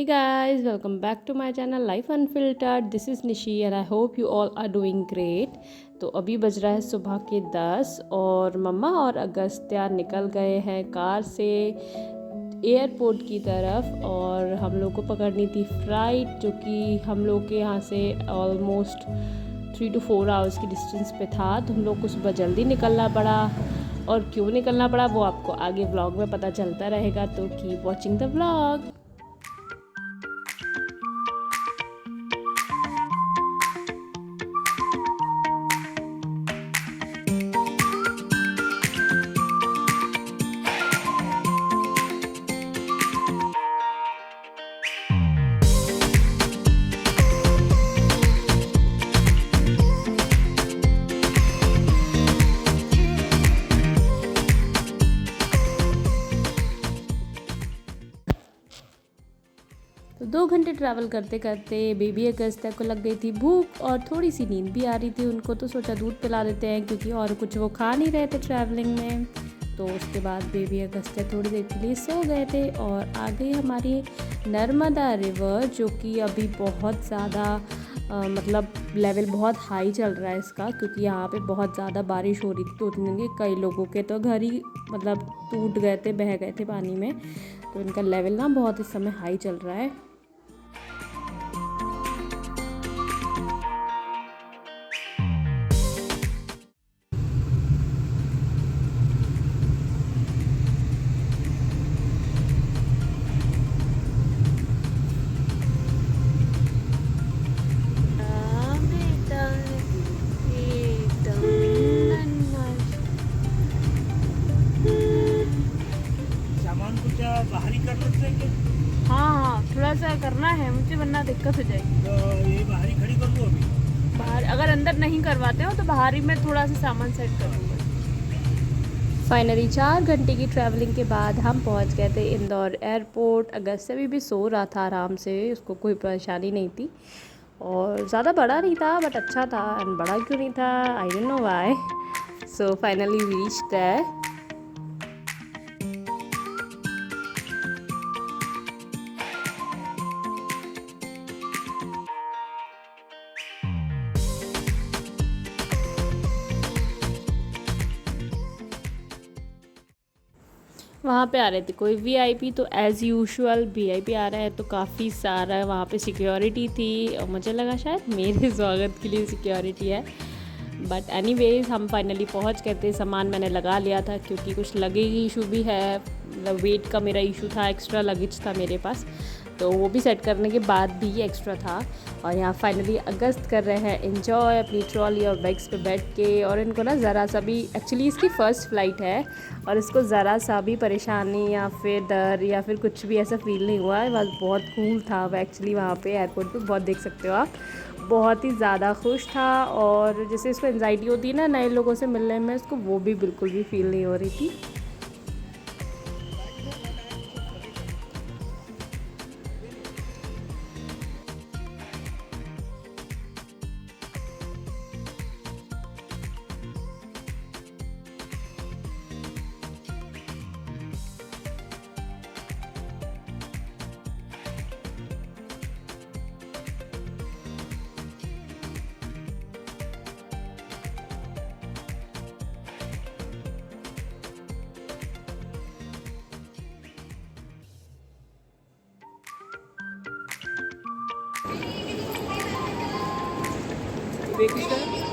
guys, welcome back to my channel Life Unfiltered. This is Nishi and I hope you all are doing great. तो अभी बज रहा है सुबह के 10 और मम्मा और अगस्त्या निकल गए हैं कार से एयरपोर्ट की तरफ और हम लोग को पकड़नी थी फ़्लाइट जो कि हम लोग के यहाँ से ऑलमोस्ट 3 to 4 आवर्स की डिस्टेंस पे था। तो हम लोग को सुबह जल्दी निकलना पड़ा और क्यों निकलना पड़ा वो आपको आगे व्लॉग में पता चलता रहेगा, तो कीप वॉचिंग द व्लॉग। तो 2 घंटे ट्रैवल करते करते बेबी अगस्त्या को लग गई थी भूख और थोड़ी सी नींद भी आ रही थी उनको, तो सोचा दूध पिला देते हैं क्योंकि और कुछ वो खा नहीं रहे थे ट्रैवलिंग में। तो उसके बाद बेबी अगस्त्या थोड़ी देर के लिए सो गए थे और आ गई हमारी नर्मदा रिवर जो कि अभी बहुत ज़्यादा मतलब लेवल बहुत हाई चल रहा है इसका, क्योंकि यहाँ पे बहुत ज़्यादा बारिश हो रही थी। तो उतने कई लोगों के तो घर ही मतलब टूट गए थे, बह गए थे पानी में। तो इनका लेवल ना बहुत इस समय हाई चल रहा है। बाहरी कर सकते हैं क्या? हाँ, थोड़ा सा करना है मुझे वरना दिक्कत हो जाएगी। तो ये बाहरी खड़ी कर दूँ अभी? बाहर अगर अंदर नहीं करवाते हो तो बाहरी में थोड़ा सा सामान सेट कर दूँगा। फाइनली 4 घंटे की ट्रैवलिंग के बाद हम पहुंच गए थे इंदौर एयरपोर्ट। अगस्त्या भी सो रहा था आराम से, उसको कोई परेशानी नहीं थी और ज़्यादा बड़ा नहीं था बट अच्छा था। एंड बड़ा क्यों नहीं था I don't know why. So finally we reached there. वहाँ पे आ रहे थे कोई वीआईपी, तो एज़ यूजुअल वीआईपी आ रहा है तो काफ़ी सारा वहाँ पे सिक्योरिटी थी और मुझे लगा शायद मेरे स्वागत के लिए सिक्योरिटी है। बट एनीवेज हम फाइनली पहुँच गए थे। सामान मैंने लगा लिया था क्योंकि कुछ लगेज इशू भी है, मतलब वेट का मेरा इशू था, एक्स्ट्रा लगेज था मेरे पास, तो वो भी सेट करने के बाद भी ये एक्स्ट्रा था। और यहाँ फाइनली अगस्त कर रहे हैं एंजॉय अपनी ट्रॉली और बैग्स पे बैठ के। और इनको ना ज़रा सा भी, एक्चुअली इसकी फ़र्स्ट फ़्लाइट है और इसको ज़रा सा भी परेशानी या फिर डर या फिर कुछ भी ऐसा फ़ील नहीं हुआ है। बस बहुत कूल था वो एक्चुअली वहाँ पे एयरपोर्ट पे, बहुत देख सकते हो आप, बहुत ही ज़्यादा खुश था। और जैसे इसको एंजाइटी होती है ना नए लोगों से मिलने में, उसको वो भी बिल्कुल भी फ़ील नहीं हो रही थी।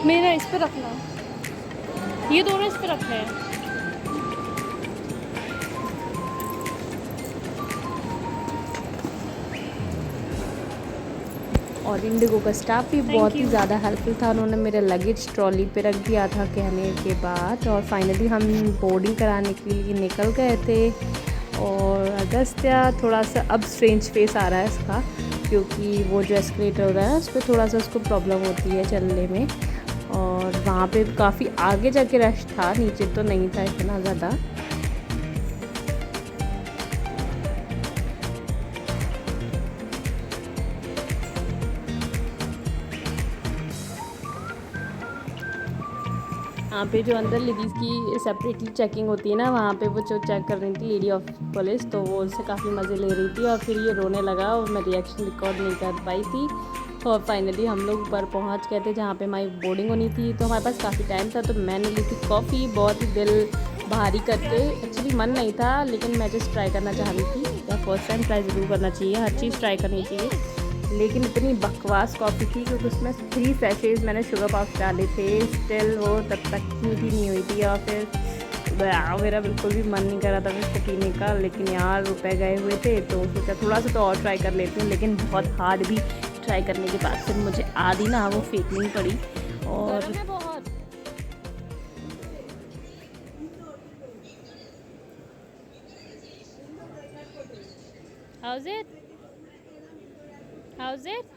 मेरा इस पर रखना, ये दोनों इस पर रखने हैं। और इंडिगो का स्टाफ भी बहुत ही ज़्यादा हेल्पफुल था। उन्होंने मेरे लगेज ट्रॉली पे रख दिया था कहने के बाद। और फाइनली हम बोर्डिंग कराने के लिए निकल गए थे। और अगस्त्या थोड़ा सा अब स्ट्रेंज फेस आ रहा है इसका, क्योंकि वो जो एस्केलेटर हो रहा है उस पर थोड़ा सा उसको प्रॉब्लम होती है चलने में। और वहाँ पे काफ़ी आगे जाके रश था, नीचे तो नहीं था इतना ज़्यादा। यहाँ पे जो अंदर लेडीज़ की सेपरेटली चेकिंग होती है ना, वहाँ पे वो जो चेक कर रही थी लेडी ऑफ पुलिस, तो वो उससे काफ़ी मज़े ले रही थी और फिर ये रोने लगा और मैं रिएक्शन रिकॉर्ड नहीं कर पाई थी। और फाइनली हम लोग ऊपर पहुँच गए थे जहाँ पे हमारी बोर्डिंग होनी थी। तो हमारे पास काफ़ी टाइम था, तो मैंने ली थी कॉफ़ी, बहुत ही दिल भारी करके। एक्चुअली मन नहीं था, लेकिन मैं जस्ट ट्राई करना चाह रही थी। या फर्स्ट टाइम ट्राई ज़रूर करना चाहिए, हर चीज़ ट्राई करनी चाहिए। लेकिन इतनी बकवास कॉफ़ी थी क्योंकि उसमें 3 सैशेज़ मैंने शुगर पाउच डाले थे, स्टिल वो तब तक मीठी नहीं हुई थी। और फिर मेरा बिल्कुल भी मन नहीं कर रहा था उसको पीने का, लेकिन यार रुपए गए हुए थे तो सोचा थोड़ा सा तो और ट्राई कर लेती हूँ। लेकिन बहुत हार्ड भी ट्राई करने के बाद फिर मुझे आधी ना वो फेंकनी पड़ी। और How's it? How's it?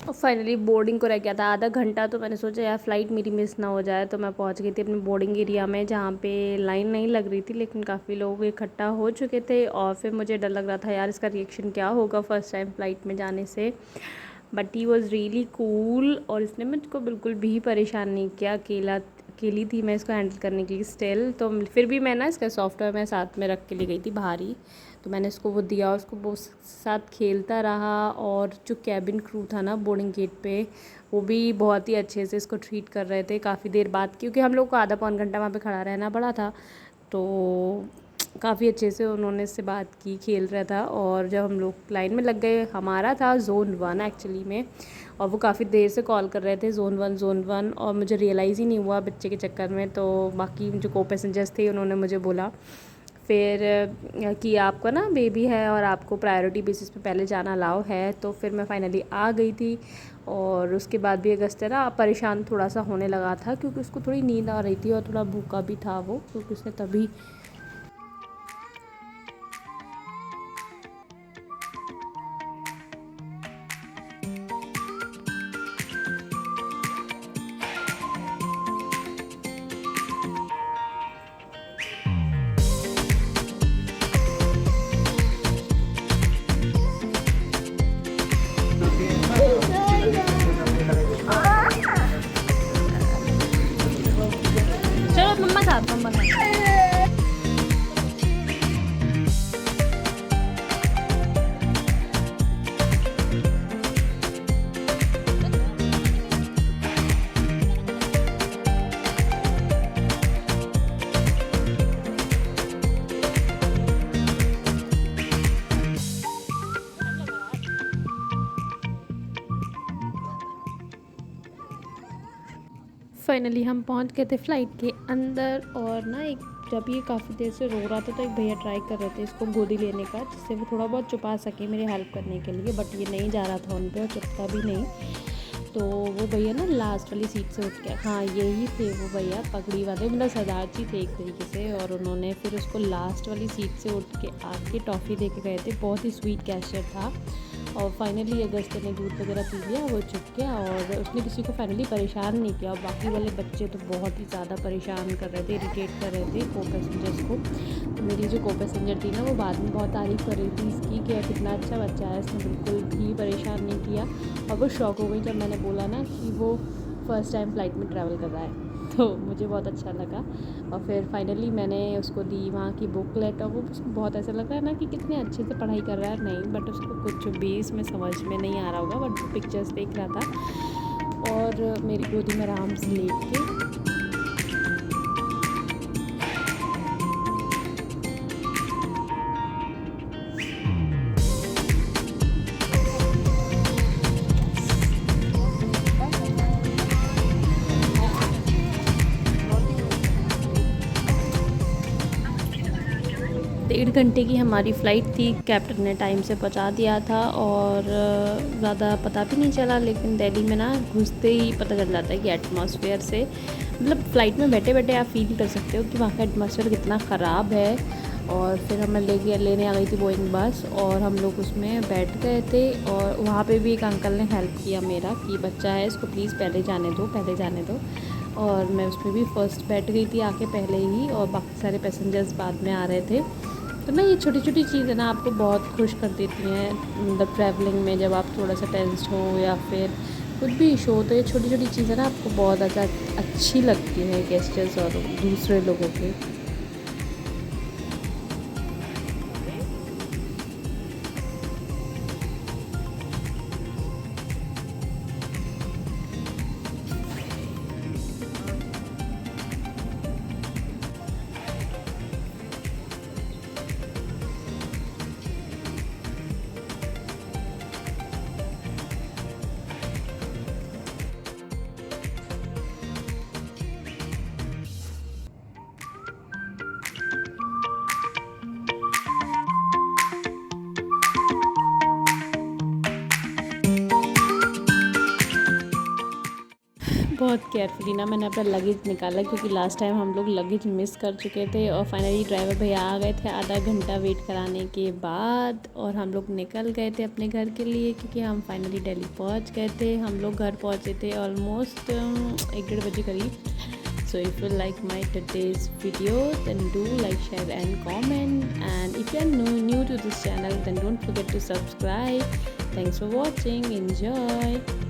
और फाइनली बोर्डिंग को रह गया था आधा घंटा, तो मैंने सोचा यार फ़्लाइट मेरी मिस ना हो जाए। तो मैं पहुंच गई थी अपने बोर्डिंग एरिया में, जहाँ पे लाइन नहीं लग रही थी, लेकिन काफ़ी लोग इकट्ठा हो चुके थे। और फिर मुझे डर लग रहा था यार इसका रिएक्शन क्या होगा फ़र्स्ट टाइम फ़्लाइट में जाने से। But he was really cool और इसने मुझको बिल्कुल भी परेशान नहीं किया। अकेली थी मैं इसको हैंडल करने के लिए स्टिल। तो फिर भी मैं ना इसका सॉफ्टवेयर मैं साथ में रख के ले गई थी बाहर ही, तो मैंने इसको वो दिया, उसको वो साथ खेलता रहा। और जो कैबिन क्रू था ना बोर्डिंग गेट पे, वो भी बहुत ही अच्छे से इसको ट्रीट कर रहे थे काफ़ी देर बाद, क्योंकि हम लोग को आधा पौन घंटा वहाँ पे खड़ा रहना पड़ा था। तो काफ़ी अच्छे से उन्होंने इससे बात की, खेल रहा था। और जब हम लोग लाइन में लग गए, हमारा था ज़ोन 1 एक्चुअली में, और वो काफ़ी देर से कॉल कर रहे थे ज़ोन 1 और मुझे रियलाइज़ ही नहीं हुआ बच्चे के चक्कर में। तो बाकी जो को पैसेंजर्स थे उन्होंने मुझे बोला फिर कि आपका ना बेबी है और आपको प्रायोरिटी बेसिस पे पहले जाना अलाउ है। तो फिर मैं फाइनली आ गई थी। और उसके बाद भी अगस्त ना परेशान थोड़ा सा होने लगा था, क्योंकि उसको थोड़ी नींद आ रही थी और थोड़ा भूखा भी था वो, क्योंकि उसने तभी चलो मम्मा साथ। फाइनली हम पहुंच गए थे फ़्लाइट के अंदर। और ना एक जब ये काफ़ी देर से रो रहा था, तो एक भैया ट्राई कर रहे थे इसको गोदी लेने का, जिससे वो थोड़ा बहुत छुपा सके मेरी हेल्प करने के लिए। बट ये नहीं जा रहा था उन पे और चुपता भी नहीं। तो वो भैया ना लास्ट वाली सीट से उठ के, हाँ यही थे वो भैया पगड़ी वाले, मतलब सरदार जी थे एक तरीके से। और उन्होंने फिर उसको लास्ट वाली सीट से उठ के आके टॉफ़ी दे के गए थे। बहुत ही स्वीट कैशियर था। और फाइनली अगस्त ने दूध वगैरह पी लिया, वो चुप गया और उसने किसी को फाइनली परेशान नहीं किया। और बाकी वाले बच्चे तो बहुत ही ज़्यादा परेशान कर रहे थे, इरिटेट कर रहे थे को पैसेंजर्स को। तो मेरी जो को पैसेंजर थी ना, वो बाद में बहुत तारीफ़ कर रही थी इसकी कि कितना अच्छा बच्चा है, इसने बिल्कुल भी परेशान नहीं किया। और वो शॉक हो गई जब मैंने बोला ना कि वो फ़र्स्ट टाइम फ़्लाइट में ट्रैवल कर रहा है। तो मुझे बहुत अच्छा लगा। और फिर फाइनली मैंने उसको दी वहाँ की बुकलेट, और वो उसको बहुत ऐसा लग रहा है ना कि कितने अच्छे से पढ़ाई कर रहा है। नहीं, बट उसको कुछ भी इसमें समझ में नहीं आ रहा होगा, बट वो पिक्चर्स देख रहा था और मेरी गोदी में आराम से लेट के। 1.5 घंटे की हमारी फ़्लाइट थी। कैप्टन ने टाइम से पहुंचा दिया था और ज़्यादा पता भी नहीं चला। लेकिन दिल्ली में ना घुसते ही पता चल जाता है कि एटमॉस्फेयर से, मतलब फ़्लाइट में बैठे बैठे आप फील कर सकते हो कि वहाँ का एटमॉस्फेयर कितना ख़राब है। और फिर हमें लेने आ गई थी बोइंग बस, और हम लोग उसमें बैठ गए थे। और वहाँ पे भी एक अंकल ने हेल्प किया मेरा कि बच्चा है, इसको प्लीज़ पहले जाने दो। और मैं उसमें भी फ़र्स्ट बैठ गई थी आके पहले ही, और बाकी सारे पैसेंजर्स बाद में आ रहे थे। तो ना ये छोटी छोटी चीज़ें ना आपको बहुत खुश कर देती हैं, मतलब ट्रैवलिंग में जब आप थोड़ा सा टेंस्ड हो या फिर कुछ भी इशू हो, तो ये छोटी छोटी चीज़ें ना आपको बहुत ज़्यादा अच्छी लगती हैं, गेस्चर्स और दूसरे लोगों के। बहुत केयरफुली ना मैंने अपना लगेज निकाला, क्योंकि लास्ट टाइम हम लोग लगेज मिस कर चुके थे और फाइनली ड्राइवर भैया आ गए थे आधा घंटा वेट कराने के बाद, और हम लोग निकल गए थे अपने घर के लिए, क्योंकि हम फाइनली दिल्ली पहुंच गए थे। हम लोग घर पहुंचे थे ऑलमोस्ट 1-1:30 बजे करीब। So if you like my today's video, then do like, share and comment, and if you are new to this channel, then don't forget to subscribe. Thanks for watching. Enjoy.